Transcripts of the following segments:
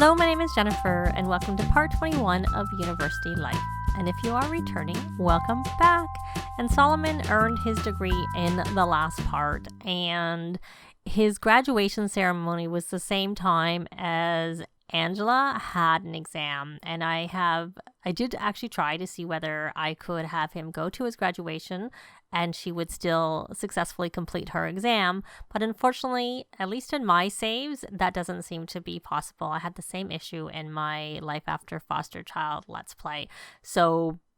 Hello, my name is Jennifer, and welcome to part 21 of University Life. And if you are returning, welcome back. And Solomon earned his degree in the last part, and his graduation ceremony was the same time as Angela had an exam. And I did actually try to see whether I could have him go to his graduation and she would still successfully complete her exam. But unfortunately, at least in my saves, that doesn't seem to be possible. I had the same issue in my Life After Foster Child Let's Play.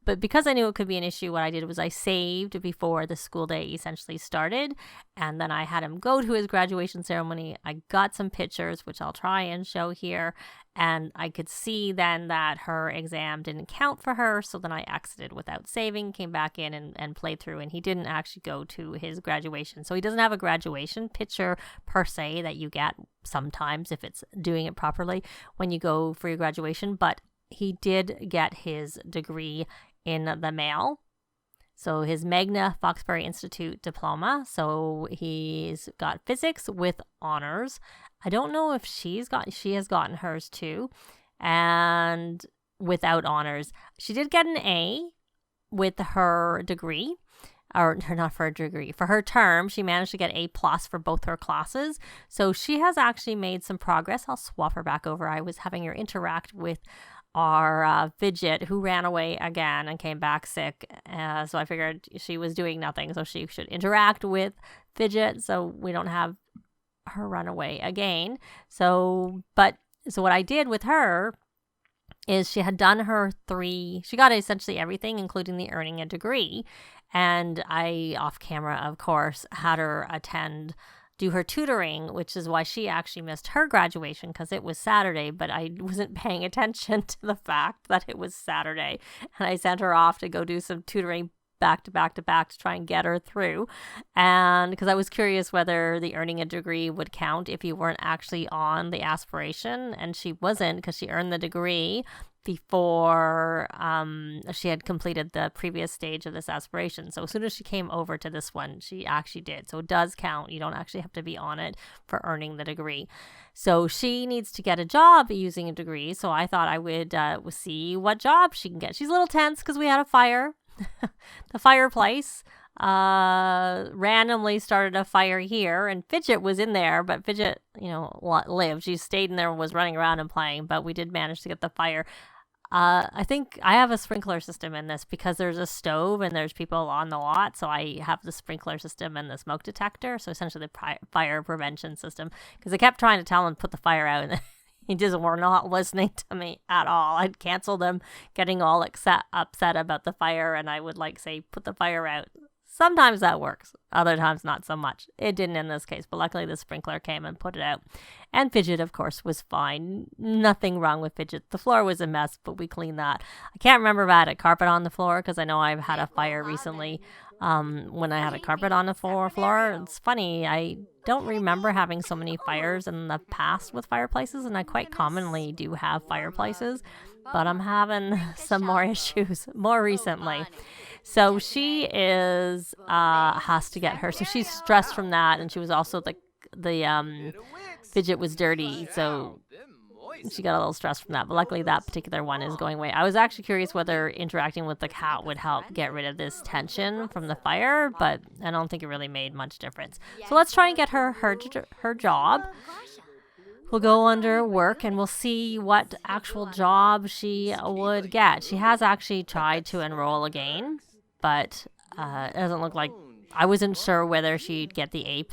But because I knew it could be an issue, what I did was I saved before the school day essentially started, and then I had him go to his graduation ceremony. I got some pictures, which I'll try and show here, and I could see then that her exam didn't count for her, so then I exited without saving, came back in and played through, and he didn't actually go to his graduation. So he doesn't have a graduation picture per se that you get sometimes if it's doing it properly when you go for your graduation, but he did get his degree in the mail. So his Magna Foxbury Institute diploma. So he's got physics with honors. I don't know if she has gotten hers too. And without honors. She did get an A with her degree. Or not for her degree, for her term, she managed to get A+ for both her classes. So she has actually made some progress. I'll swap her back over. I was having her interact with our Fidget, who ran away again and came back sick. So I figured she was doing nothing, so she should interact with Fidget so we don't have her run away again. So what I did with her is she had done she got essentially everything, including the earning a degree. And I, off camera, of course, had her do her tutoring, which is why she actually missed her graduation because it was Saturday, but I wasn't paying attention to the fact that it was Saturday. And I sent her off to go do some tutoring back to back to try and get her through. And because I was curious whether the earning a degree would count if you weren't actually on the aspiration. And she wasn't, because she earned the degree before she had completed the previous stage of this aspiration. So as soon as she came over to this one, she actually did. So it does count. You don't actually have to be on it for earning the degree. So she needs to get a job using a degree. So I thought I would see what job she can get. She's a little tense because we had a fire. The fireplace randomly started a fire here, and Fidget was in there, but Fidget, lived. She stayed in there and was running around and playing, but we did manage to get the fire. I think I have a sprinkler system in this because there's a stove and there's people on the lot, so I have the sprinkler system and the smoke detector, so essentially the fire prevention system, because I kept trying to tell him to put the fire out, and he just were not listening to me at all. I'd cancel them, getting all upset about the fire, and I would say, put the fire out. Sometimes that works. Other times, not so much. It didn't in this case, but luckily the sprinkler came and put it out. And Fidget, of course, was fine. Nothing wrong with Fidget. The floor was a mess, but we cleaned that. I can't remember if I had a carpet on the floor, because I know I've had a fire recently when I had a carpet on the floor. It's funny, I don't remember having so many fires in the past with fireplaces, and I quite commonly do have fireplaces, but I'm having some more issues more recently. So she has to get her. So she's stressed from that, and she was also the Fidget was dirty, so she got a little stressed from that. But luckily, that particular one is going away. I was actually curious whether interacting with the cat would help get rid of this tension from the fire, but I don't think it really made much difference. So let's try and get her job. We'll go under work and we'll see what actual job she would get. She has actually tried to enroll again, but it doesn't look like. I wasn't sure whether she'd get the A+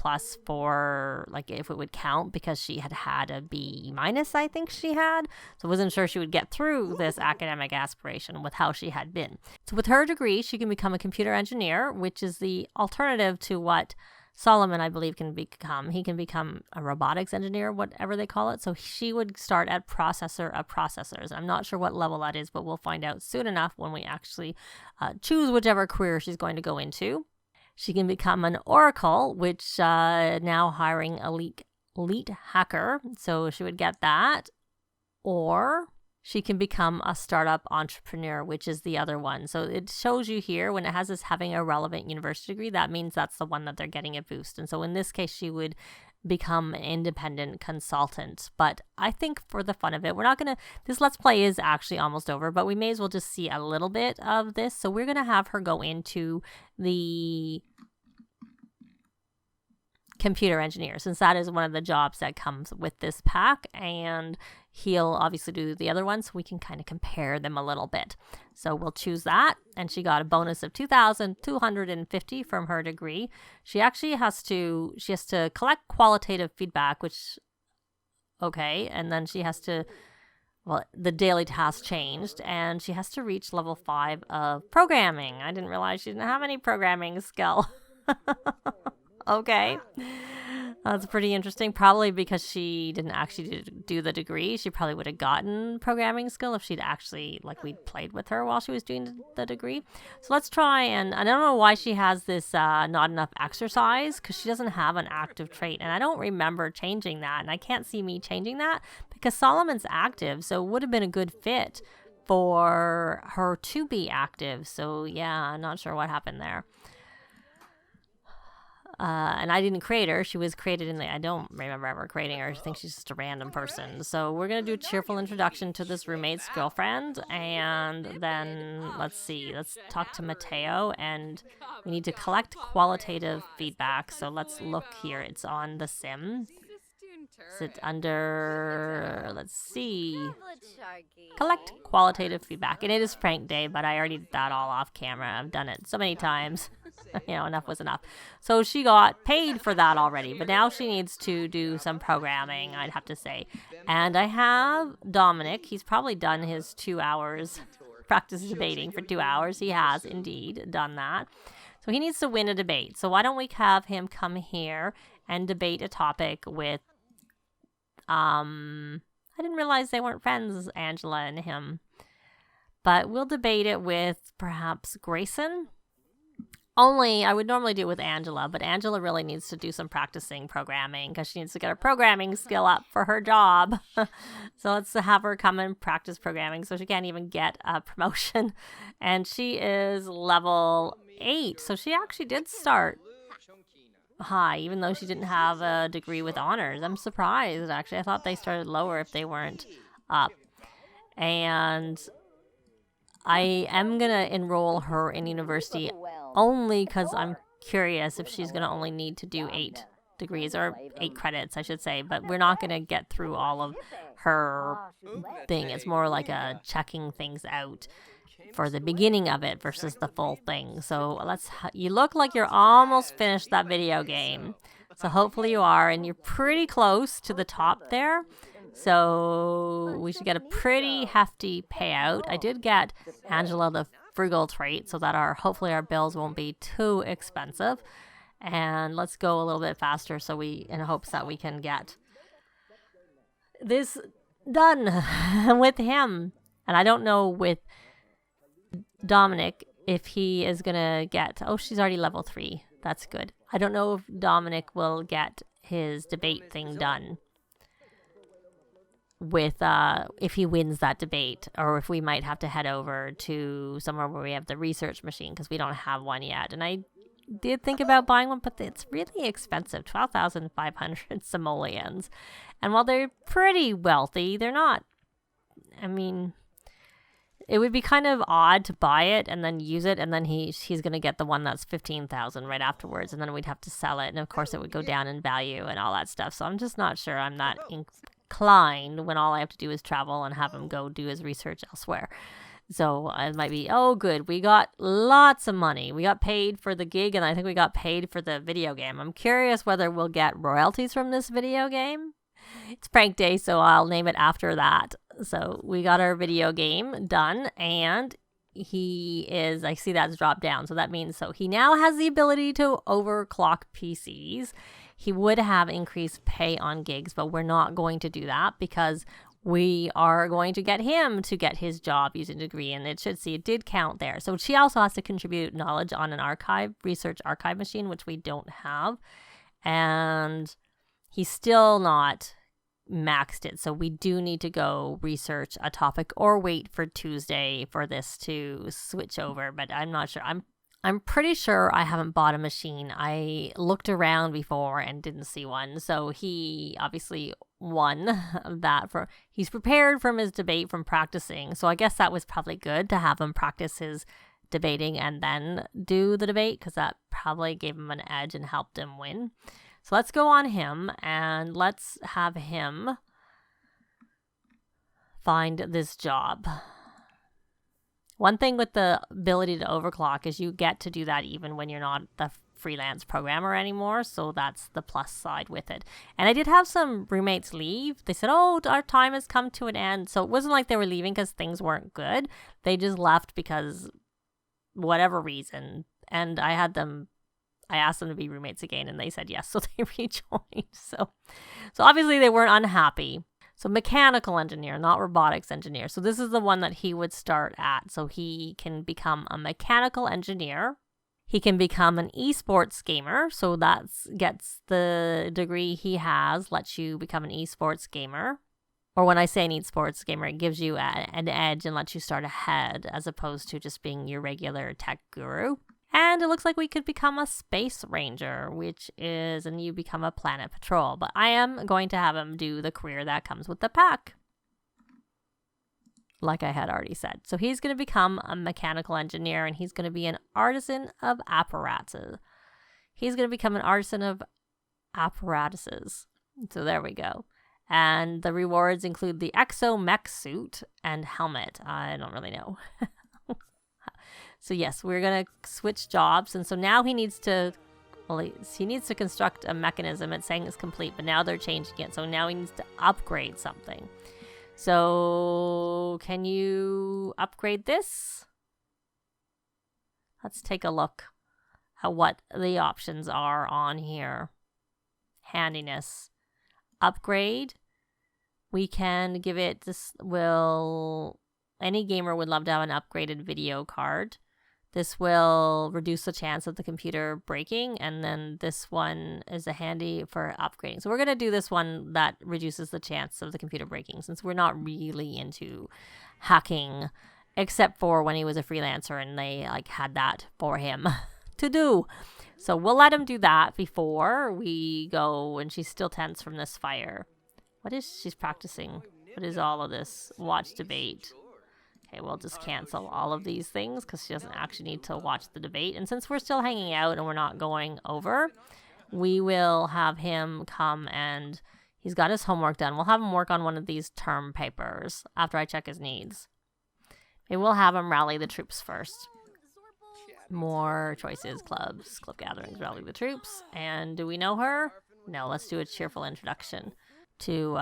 for, if it would count, because she had a B-, I think she had. So I wasn't sure she would get through this academic aspiration with how she had been. So with her degree, she can become a computer engineer, which is the alternative to what Solomon, I believe, can become. He can become a robotics engineer, whatever they call it. So she would start at processor of processors. I'm not sure what level that is, but we'll find out soon enough when we actually choose whichever career she's going to go into. She can become an Oracle, which now hiring elite hacker. So she would get that. Or she can become a startup entrepreneur, which is the other one. So it shows you here when it has this having a relevant university degree, that means that's the one that they're getting a boost. And so in this case, she would become an independent consultant. But I think for the fun of it, we're not going to, this Let's Play is actually almost over, but we may as well just see a little bit of this. So we're going to have her go into the computer engineer, since that is one of the jobs that comes with this pack, and he'll obviously do the other one, so we can kind of compare them a little bit. So we'll choose that, and she got a bonus of 2,250 from her degree. She actually has to collect qualitative feedback, which, okay, and then she has to, well, the daily task changed, and she has to reach level 5 of programming. I didn't realize she didn't have any programming skill. Okay, that's pretty interesting. Probably because she didn't actually do the degree. She probably would have gotten programming skill if she'd actually, like, we played with her while she was doing the degree. So let's try, and I don't know why she has this not enough exercise, because she doesn't have an active trait, and I don't remember changing that, and I can't see me changing that because Solomon's active, so it would have been a good fit for her to be active. So yeah, I'm not sure what happened there. And I didn't create her. She was created I don't remember ever creating her. I think she's just a random person. So we're going to do a cheerful introduction to this roommate's girlfriend. And then, let's see, let's talk to Mateo. And we need to collect qualitative feedback. So let's look here. It's on the sim. Is it under, let's see, collect qualitative feedback. And it is prank day, but I already did that all off camera. I've done it so many times. Enough was enough. So she got paid for that already, but now she needs to do some programming, I'd have to say. And I have Dominic. He's probably done his 2 hours practice debating for 2 hours. He has indeed done that. So he needs to win a debate. So why don't we have him come here and debate a topic with I didn't realize they weren't friends, Angela and him. But we'll debate it with perhaps Grayson. Only, I would normally do it with Angela, but Angela really needs to do some practicing programming because she needs to get her programming skill up for her job. So let's have her come and practice programming so she can't even get a promotion. And she is level 8, so she actually did start high, even though she didn't have a degree with honors. I'm surprised, actually. I thought they started lower if they weren't up. And I am going to enroll her in university only because I'm curious if she's going to only need to do 8 degrees, or 8 credits, I should say. But we're not going to get through all of her thing. It's more like a checking things out for the beginning of it versus the full thing. So you look like you're almost finished that video game. So hopefully you are, and you're pretty close to the top there. So we should get a pretty hefty payout. I did get Angela the frugal trait so that hopefully our bills won't be too expensive. And let's go a little bit faster in hopes that we can get this done with him. And I don't know with Dominic if he is gonna get, she's already level 3. That's good. I don't know if Dominic will get his debate thing done with if he wins that debate, or if we might have to head over to somewhere where we have the research machine, because we don't have one yet. And I did think about buying one, but it's really expensive, 12,500 simoleons. And while they're pretty wealthy, they're not, it would be kind of odd to buy it and then use it, and then he's going to get the one that's 15,000 right afterwards, and then we'd have to sell it, and of course it would go down in value and all that stuff. So I'm just not sure I'm that inclined when all I have to do is travel and have him go do his research elsewhere. So it might be, good, we got lots of money. We got paid for the gig, and I think we got paid for the video game. I'm curious whether we'll get royalties from this video game. It's prank day, so I'll name it after that. So we got our video game done, and I see that's dropped down. So that means, he now has the ability to overclock PCs. He would have increased pay on gigs, but we're not going to do that because we are going to get him to get his job using degree, and it did count there. So she also has to contribute knowledge on an research archive machine, which we don't have. And he's still not maxed it, so we do need to go research a topic or wait for Tuesday for this to switch over. But I'm not sure. I'm pretty sure I haven't bought a machine. I looked around before and didn't see one. So he obviously won that. He's prepared from his debate from practicing. So I guess that was probably good to have him practice his debating and then do the debate, because that probably gave him an edge and helped him win. So let's go on him and let's have him find this job. One thing with the ability to overclock is you get to do that even when you're not the freelance programmer anymore. So that's the plus side with it. And I did have some roommates leave. They said, oh, our time has come to an end. So it wasn't like they were leaving because things weren't good. They just left because whatever reason. And I asked them to be roommates again and they said yes. So they rejoined. So obviously they weren't unhappy. So mechanical engineer, not robotics engineer. So this is the one that he would start at. So he can become a mechanical engineer. He can become an esports gamer. So that gets the degree he has, lets you become an esports gamer. Or when I say an esports gamer, it gives you an edge and lets you start ahead as opposed to just being your regular tech guru. And it looks like we could become a space ranger, and you become a planet patrol. But I am going to have him do the career that comes with the pack, like I had already said. So he's going to become a mechanical engineer, and he's going to be an artisan of apparatuses. He's going to become an artisan of apparatuses. So there we go. And the rewards include the exo mech suit and helmet. I don't really know. So yes, we're going to switch jobs. And so now he needs to construct a mechanism. It's saying it's complete, but now they're changing it. So now he needs to upgrade something. So can you upgrade this? Let's take a look at what the options are on here. Handiness. Upgrade. We can give it this. Any gamer would love to have an upgraded video card. This will reduce the chance of the computer breaking, and then this one is a handy for upgrading. So we're going to do this one that reduces the chance of the computer breaking, since we're not really into hacking, except for when he was a freelancer and they had that for him to do. So we'll let him do that before we go, and she's still tense from this fire. She's practicing? What is all of this? Watch debate. Okay, we'll just cancel all of these things because she doesn't actually need to watch the debate. And since we're still hanging out and we're not going over, we will have him come and he's got his homework done. We'll have him work on one of these term papers after I check his needs. Maybe we'll have him rally the troops first. More choices, club gatherings, rally the troops. And do we know her? No, let's do a cheerful introduction to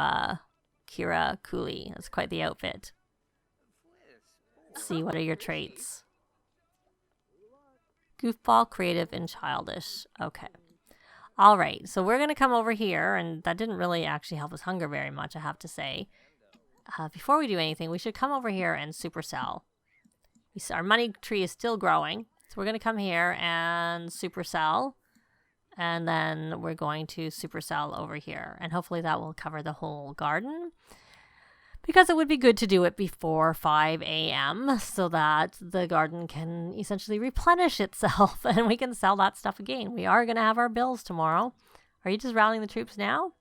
Kira Cooley. That's quite the outfit. See, what are your traits? Goofball, creative, and childish. Okay. All right. So we're going to come over here, and that didn't really actually help his hunger very much, I have to say. Before we do anything, we should come over here and supercell. Our money tree is still growing. So we're going to come here and supercell. And then we're going to supercell over here. And hopefully that will cover the whole garden. Because it would be good to do it before 5 a.m. so that the garden can essentially replenish itself and we can sell that stuff again. We are going to have our bills tomorrow. Are you just rallying the troops now?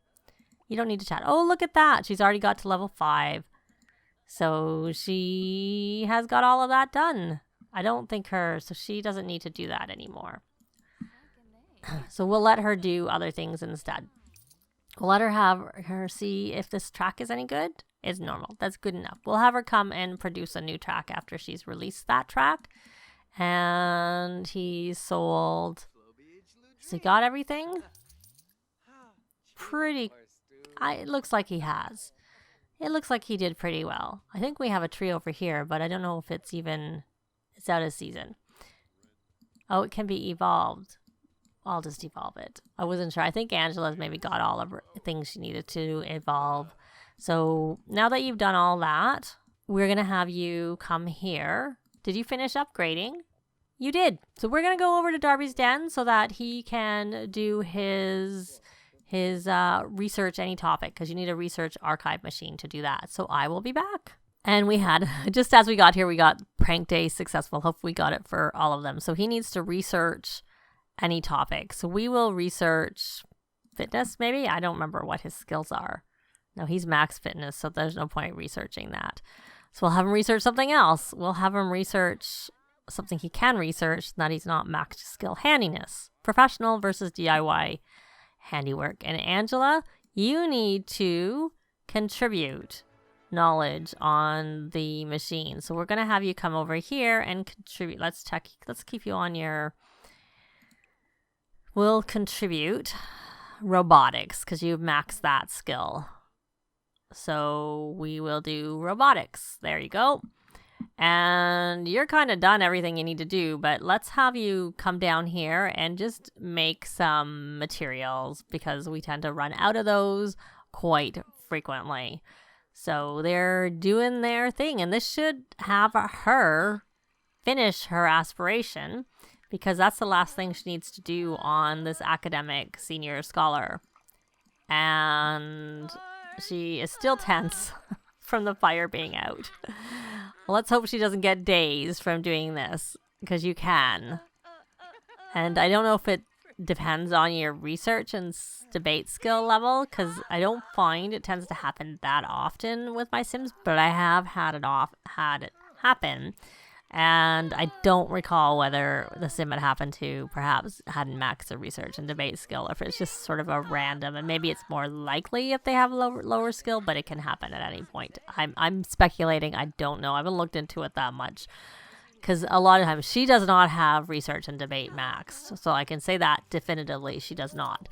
You don't need to chat. Oh, look at that. She's already got to level 5. So she has got all of that done. So she doesn't need to do that anymore. So we'll let her do other things instead. We'll let her have her see if this track is any good. It's normal. That's good enough. We'll have her come and produce a new track after she's released that track. And he's sold. So he got everything? It looks like he has. It looks like he did pretty well. I think we have a tree over here, but I don't know if it's out of season. Oh, it can be evolved. I'll just evolve it. I wasn't sure. I think Angela's maybe got all of her things she needed to evolve. So now that you've done all that, we're going to have you come here. Did you finish upgrading? You did. So we're going to go over to Darby's Den so that he can do his research any topic, because you need a research archive machine to do that. So I will be back. And we had, just as we got here, we got prank day successful. Hopefully we got it for all of them. So he needs to research any topic. So we will research fitness, maybe? I don't remember what his skills are. No, he's max fitness, so there's no point researching that. So we'll have him research something else. We'll have him research something he can research, that he's not max skill handiness. Professional versus DIY handiwork. And Angela, you need to contribute knowledge on the machine. So we're going to have you come over here and contribute. Let's keep you on your... We'll contribute robotics because you've maxed that skill. So we will do robotics. There you go. And you're kind of done everything you need to do, but let's have you come down here and just make some materials because we tend to run out of those quite frequently. So they're doing their thing, and this should have her finish her aspiration because that's the last thing she needs to do on this academic senior scholar. And she is still tense from the fire being out. Let's hope she doesn't get dazed from doing this, because you can. And I don't know if it depends on your research and debate skill level, because I don't find it tends to happen that often with my Sims, but I have had it happen. And I don't recall whether the sim it happened to perhaps hadn't maxed the research and debate skill, or if it's just sort of a random, and maybe it's more likely if they have lower skill, but it can happen at any point. I'm speculating. I don't know. I haven't looked into it that much because a lot of times she does not have research and debate maxed. So I can say that definitively she does not.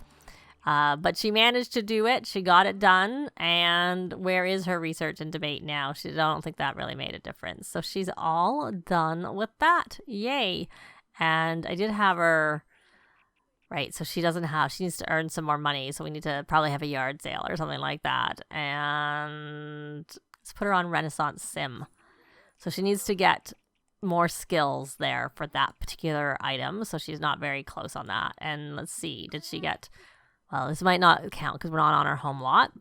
But she managed to do it. She got it done. And where is her research and debate now? I don't think that really made a difference. So she's all done with that. Yay. And I did have her, right, so she needs to earn some more money. So we need to probably have a yard sale or something like that. And let's put her on Renaissance Sim. So she needs to get more skills there for that particular item. So she's not very close on that. And let's see, did she get... Well, this might not count because we're not on our home lot.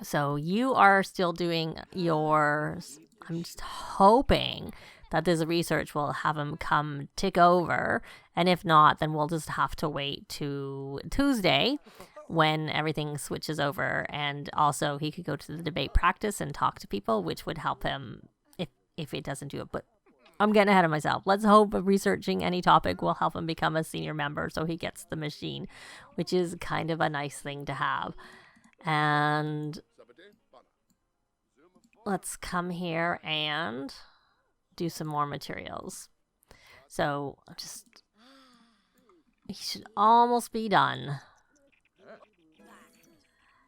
So you are still doing yours. I'm just hoping that this research will have him come tick over. And if not, then we'll just have to wait to Tuesday when everything switches over. And also he could go to the debate practice and talk to people, which would help him if it doesn't do it. But I'm getting ahead of myself. Let's hope researching any topic will help him become a senior member so he gets the machine, which is kind of a nice thing to have. And let's come here and do some more materials. So he should almost be done.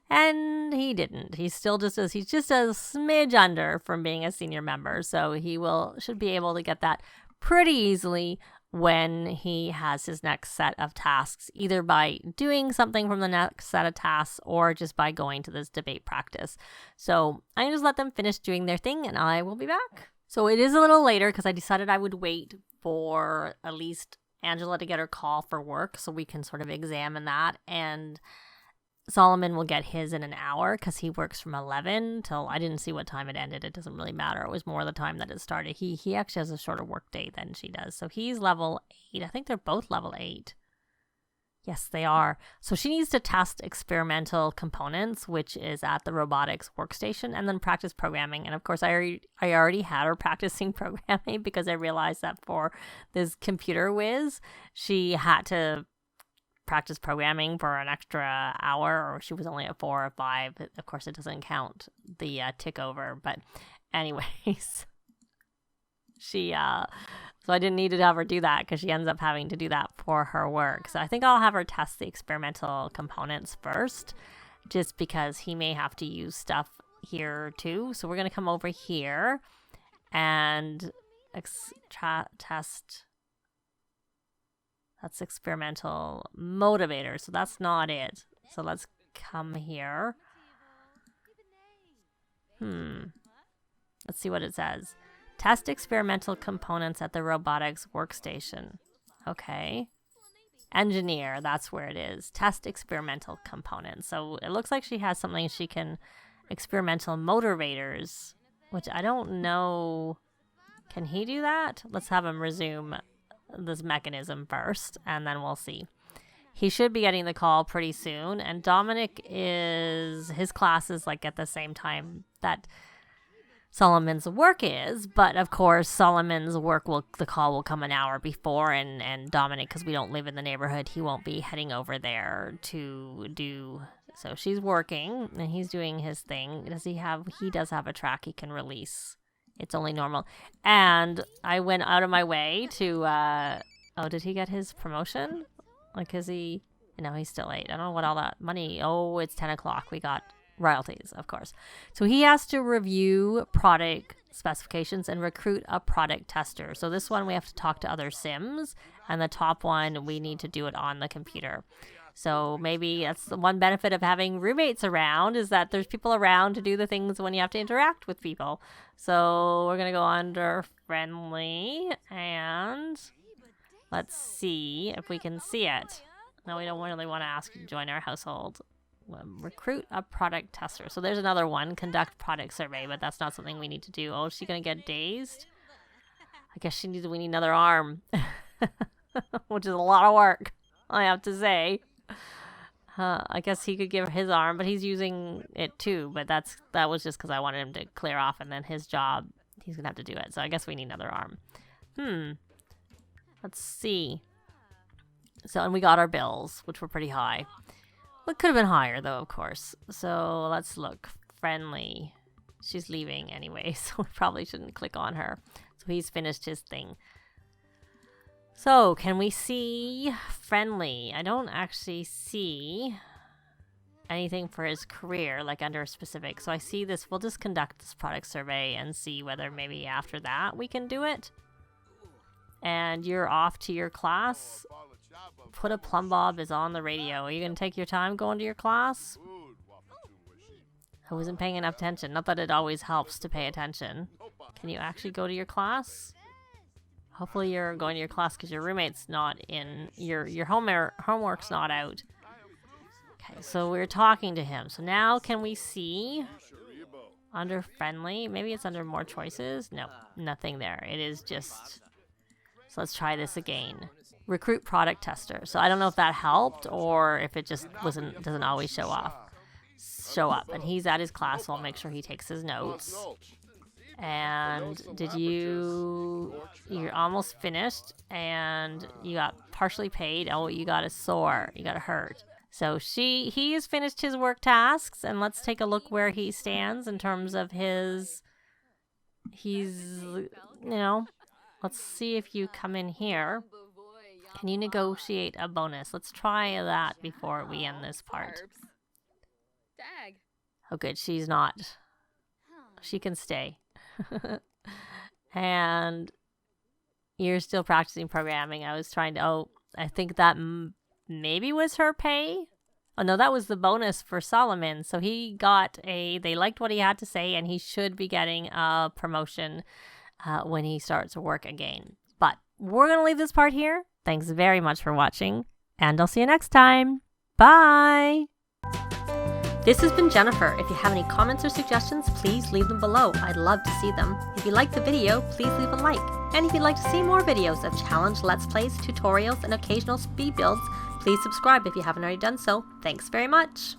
And he didn't. He's just a smidge under from being a senior member. So he should be able to get that pretty easily when he has his next set of tasks, either by doing something from the next set of tasks or just by going to this debate practice. So I just let them finish doing their thing and I will be back. So it is a little later because I decided I would wait for at least Angela to get her call for work so we can sort of examine that. And Solomon will get his in an hour because he works from 11 till I didn't see what time it ended. It doesn't really matter. It was more the time that it started. He actually has a shorter work day than she does. So he's level 8. I think they're both level 8. Yes, they are. So she needs to test experimental components, which is at the robotics workstation, and then practice programming. And of course, I already had her practicing programming because I realized that for this computer whiz, she had to practice programming for an extra hour, or she was only at 4 or 5. Of course, it doesn't count the tick over, but anyways, so I didn't need to have her do that because she ends up having to do that for her work. So I think I'll have her test the experimental components first, just because he may have to use stuff here too. So we're going to come over here and test. That's experimental motivator. So that's not it. So let's come here. Let's see what it says. Test experimental components at the robotics workstation. Okay. Engineer, that's where it is. Test experimental components. So it looks like she has something she can... Experimental motivators. which I don't know. Can he do that? Let's have him resume this mechanism first, and then we'll see. He should be getting the call pretty soon, and Dominic his class is like at the same time that Solomon's work is, but of course Solomon's work the call will come an hour before, and Dominic, because we don't live in the neighborhood, he won't be heading over there to do. So she's working and he's doing his thing. He does have a track he can release. It's only normal. And I went out of my way to did he get his promotion? Like, is he? No, he's still late. I don't know what all that money. Oh, it's 10 o'clock. We got royalties, of course. So he has to review product specifications and recruit a product tester. So this one we have to talk to other Sims, and the top one we need to do it on the computer. So maybe that's the one benefit of having roommates around, is that there's people around to do the things when you have to interact with people. So we're going to go under friendly, and let's see if we can see it. No, we don't really want to ask you to join our household. Recruit a product tester. So there's another one, conduct product survey, but that's not something we need to do. Oh, is she going to get dazed? I guess we need another arm, which is a lot of work, I have to say. I guess he could give his arm, but he's using it too. But that was just because I wanted him to clear off, and then his job, he's going to have to do it. So I guess we need another arm. Let's see. So, and we got our bills, which were pretty high. It could have been higher, though, of course. So let's look. Friendly. She's leaving anyway, so we probably shouldn't click on her. So he's finished his thing. So can we see friendly? I don't actually see anything for his career, like under specific. So I see this. We'll just conduct this product survey and see whether maybe after that we can do it. And you're off to your class. Put a plumb bob is on the radio. Are you going to take your time going to your class? I wasn't paying enough attention. Not that it always helps to pay attention. Can you actually go to your class? Hopefully you're going to your class because your roommate's not in. Your homework's not out. Okay, so we're talking to him. So now can we see under friendly? Maybe it's under more choices. No, nothing there. It is just. So let's try this again. Recruit product tester. So I don't know if that helped or if it just doesn't always show up. And he's at his class, so I'll make sure he takes his notes. And you're almost finished, and you got partially paid. Oh, you got a sore. You got a hurt. So he has finished his work tasks, and let's take a look where he stands in terms of let's see if you come in here. Can you negotiate a bonus? Let's try that before we end this part. Oh, good. She's not. She can stay. And you're still practicing programming. I was trying to. I think that maybe was her pay. Oh, no, that was the bonus for Solomon. So he got they liked what he had to say, and he should be getting a promotion when he starts work again. But we're going to leave this part here. Thanks very much for watching, and I'll see you next time. Bye! This has been Jennifer. If you have any comments or suggestions, please leave them below. I'd love to see them. If you liked the video, please leave a like. And if you'd like to see more videos of challenge, let's plays, tutorials, and occasional speed builds, please subscribe if you haven't already done so. Thanks very much!